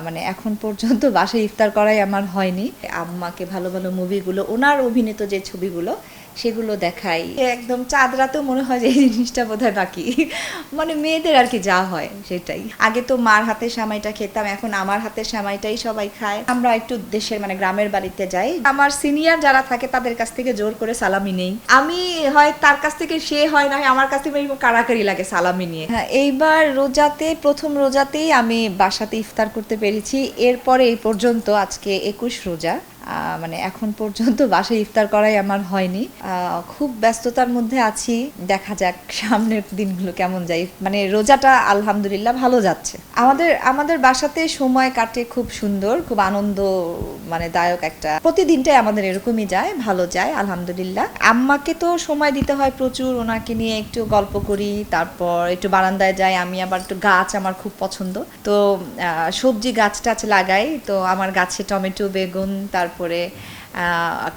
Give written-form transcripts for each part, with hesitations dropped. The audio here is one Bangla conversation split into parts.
মানে এখন পর্যন্ত বাসায় ইফতার করাই আমার হয়নি। আম্মাকে ভালো, ভালো মুভিগুলো ওনার অভিনীত যে ছবিগুলো সেগুলো দেখাই। একদম চাঁদ রাতেও মনে হয় যে এই জিনিসটা বোধহয় বাকি। মানে মেয়েদের আর কি যা হয় সেটাই। আগে তো মার হাতের সেমাইটা খেতাম, এখন আমার হাতের সেমাইটাই সবাই খায়। আমরা একটু দেশের মানে গ্রামের বাড়িতে যাই। আমার সিনিয়র যারা থাকে তাদের কাছ থেকে জোর করে সালামি নেই। আমি হয় তার কাছ থেকে, সে হয় না আমার কাছ থেকে এরকম কাড়াকাড়ি লাগে সালামি নিয়ে। হ্যাঁ, এইবার রোজাতে প্রথম রোজাতেই আমি বাসাতে ইফতার করতে পেরেছি। এরপরে এই পর্যন্ত আজকে 21 রোজা। মানে এখন পর্যন্ত বাসায় ইফতার করাই আমার হয়নি। খুব ব্যস্ততার মধ্যে আছি, দেখা যাক সামনের দিনগুলো কেমন যায়। মানে রোজাটা আলহামদুলিল্লাহ ভালো যাচ্ছে। আমাদের আমাদের বাসাতে সময় কাটে খুব সুন্দর, খুব আনন্দ মানে দায়ক একটা প্রতিদিনটাই আমাদের এরকমই যায়, ভালো যায় আলহামদুলিল্লাহ। আম্মাকে তো সময় দিতে হয় প্রচুর, ওনাকে নিয়ে একটু গল্প করি, তারপর একটু বারান্দায় যাই। আমি আবার একটু গাছ আমার খুব পছন্দ, তো সবজি গাছ টাছ লাগাই। তো আমার গাছে টমেটো, বেগুন, তারপরে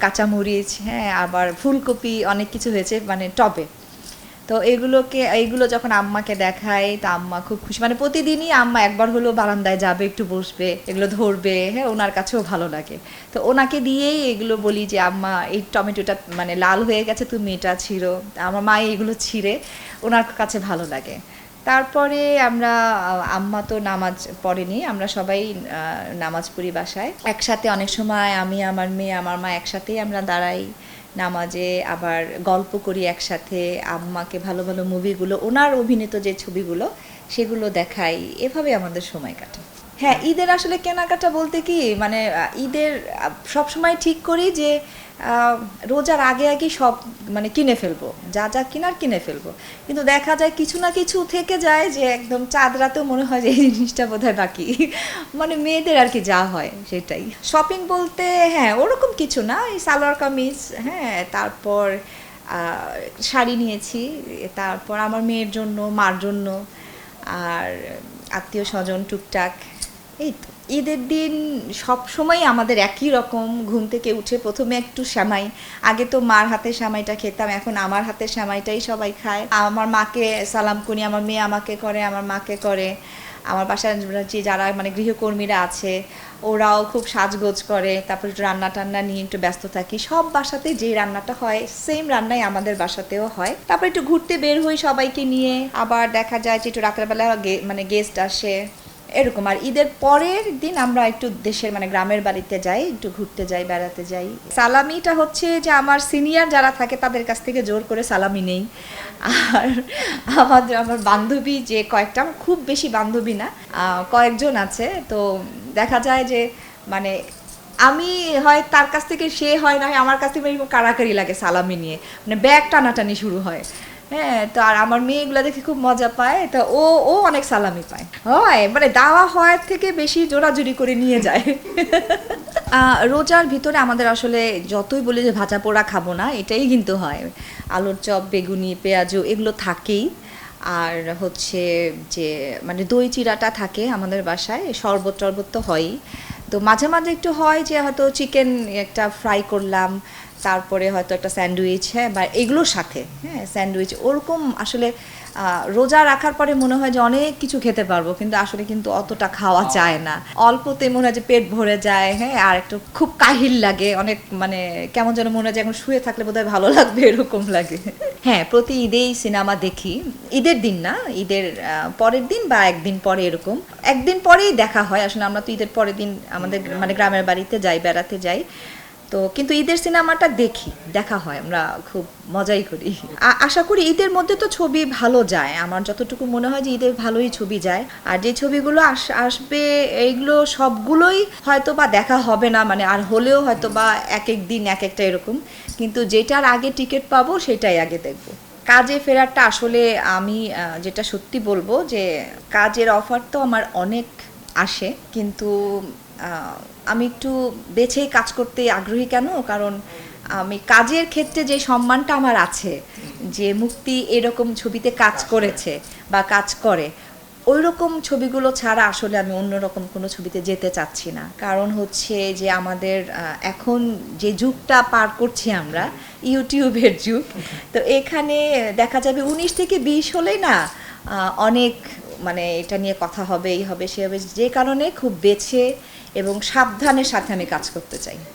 কাঁচামরিচ, হ্যাঁ, আবার ফুলকপি অনেক কিছু হয়েছে মানে টবে। তো এইগুলো যখন আম্মাকে দেখাই তা আম্মা খুব খুশি। মানে প্রতিদিনই আম্মা একবার হলেও বারান্দায় যাবে, একটু বসবে, এগুলো ধরবে, হ্যাঁ, ওনার কাছেও ভালো লাগে। তো ওনাকে দিয়েই এগুলো বলি যে আম্মা এই টমেটোটা মানে লাল হয়ে গেছে, তুমি এটা ছিঁড়ো। আমার মা এগুলো ছিঁড়ে ওনার কাছে ভালো লাগে। তারপরে আমরা আম্মা তো নামাজ পড়েনি, আমরা সবাই নামাজ পড়ি বাসায় একসাথে। অনেক সময় আমি, আমার মেয়ে, আমার মা একসাথেই আমরা দাঁড়াই নামাজে, আবার গল্প করি একসাথে। আম্মাকে ভালো, ভালো মুভিগুলো ওনার অভিনীত যে ছবিগুলো সেগুলো দেখাই। এভাবে আমাদের সময় কাটে। হ্যাঁ, ঈদের আসলে কেনাকাটা বলতে কি মানে ঈদের সবসময় ঠিক করি যে রোজার আগে আগে সব মানে কিনে ফেলবো, যা যা কিনার কিনে ফেলবো। কিন্তু দেখা যায় কিছু না কিছু থেকে যায় যে একদম চাঁদ রাতেও মনে হয় যে এই জিনিসটা বোধহয় বাকি। মানে মেয়েদের আর কি যা হয় সেটাই। শপিং বলতে হ্যাঁ ওরকম কিছু না, এই সালোয়ার কামিজ, হ্যাঁ, তারপর শাড়ি নিয়েছি, তারপর আমার মেয়ের জন্য, মার জন্য, আর আত্মীয় স্বজন টুকটাক। এই তো ঈদের দিন সব সময় আমাদের একই রকম। ঘুম থেকে উঠে প্রথমে একটু সেমাই, আগে তো মার হাতের সেমাইটা খেতাম, এখন আমার হাতের সেমাইটাই সবাই খায়। আমার মাকে সালাম করি, আমার মেয়ে আমাকে করে, আমার মাকে করে। আমার বাসায় যে যারা মানে গৃহকর্মীরা আছে ওরাও খুব সাজগোজ করে, তারপর একটু রান্না টান্না নিয়ে একটু ব্যস্ত থাকি। সব বাসাতে যে রান্নাটা হয় সেম রান্নাই আমাদের বাসাতেও হয়। তারপর একটু ঘুরতে বের হই সবাইকে নিয়ে, আবার দেখা যায় যে একটু রাতের বেলা মানে গেস্ট আসে এরকম। আর ঈদের পরের দিন আমরা একটু দেশের মানে গ্রামের বাড়িতে যাই, একটু ঘুরতে যাই, বেড়াতে যাই। সালামিটা হচ্ছে যে আমার সিনিয়র যারা থাকে তাদের কাছ থেকে জোর করে সালামি নেই। আর আমার বান্ধবী যে কয়েকটা, আমার খুব বেশি বান্ধবী না, কয়েকজন আছে। তো দেখা যায় যে মানে আমি হয় তার কাছ থেকে, সে হয় না আমার কাছ থেকে এরকম কাড়াকাড়ি লাগে সালামি নিয়ে, মানে ব্যাগ টানাটানি শুরু হয়। হ্যাঁ, তো আর আমার মেয়েগুলো দেখে খুব মজা পায়, তো ও ও অনেক সালামি পায়, হয় মানে দেওয়া হয় থেকে বেশি জোরাজুরি করে নিয়ে যায়। রোজার ভিতরে আমাদের আসলে যতই বলি যে ভাজা পোড়া খাবো না, এটাই কিন্তু হয়। আলুর চপ, বেগুনি, পেঁয়াজু এগুলো থাকেই। আর হচ্ছে যে মানে দই চিড়াটা থাকে আমাদের বাসায়, শরবত টরবত তো হয়ই। তো মাঝে মাঝে একটু হয় যে হয়তো চিকেন একটা ফ্রাই করলাম, তারপরে হয়তো একটা স্যান্ডউইচ, হ্যাঁ, বা এগুলোর সাথে, হ্যাঁ, স্যান্ডউইচ ওরকম। আসলে রোজা রাখার পরে মনে হয় যে অনেক কিছু খেতে পারবো, কিন্তু আসলে কিন্তু অতটা খাওয়া যায় না। অল্পতে মনে হয় যে পেট ভরে যায়, হ্যাঁ, আর একটু খুব কাহিল লাগে অনেক, মানে কেমন যেন মনে হয় যে এখন শুয়ে থাকলে বোধহয় ভালো লাগবে এরকম লাগে। হ্যাঁ, প্রতি ঈদেই সিনেমা দেখি। ঈদের দিন না, ঈদের পরের দিন বা একদিন পরে এরকম। একদিন পরেই দেখা হয় আসলে। আমরা তো ঈদের পরের দিন আমাদের মানে গ্রামের বাড়িতে যাই, বেড়াতে যাই। তো কিন্তু ঈদের সিনেমাটা দেখা হয়, আমরা খুব মজাই করি। আশা করি ঈদের মধ্যে তো ছবি ভালো যায়, আমার যতটুকু মনে হয় যে ঈদের ভালোই ছবি যায়। আর যে ছবিগুলো আসবে এইগুলো সবগুলোই হয়তো বা দেখা হবে না, মানে আর হলেও হয়তো বা এক এক দিন এক একটা এরকম। কিন্তু যেটার আগে টিকিট পাবো সেটাই আগে দেখবো। কাজে ফেরারটা আসলে আমি যেটা সত্যি বলবো যে কাজের অফার তো আমার অনেক আসে, কিন্তু আমি একটু বেছেই কাজ করতে আগ্রহী। কেন? কারণ আমি কাজের ক্ষেত্রে যে সম্মানটা আমার আছে, যে মুক্তি এরকম ছবিতে কাজ করেছে বা কাজ করে, ওই রকম ছবিগুলো ছাড়া আসলে আমি অন্যরকম কোনো ছবিতে যেতে চাচ্ছি না। কারণ হচ্ছে যে আমাদের এখন যে যুগটা পার করছি আমরা, ইউটিউবের যুগ। তো এখানে দেখা যাবে 19 থেকে 20 হলেই না অনেক মানে এটা নিয়ে কথা হবে, এই হবে, সে হবে, যে কারণে খুব বেছে এবং সাবধানের সাথে আমি কাজ করতে চাই।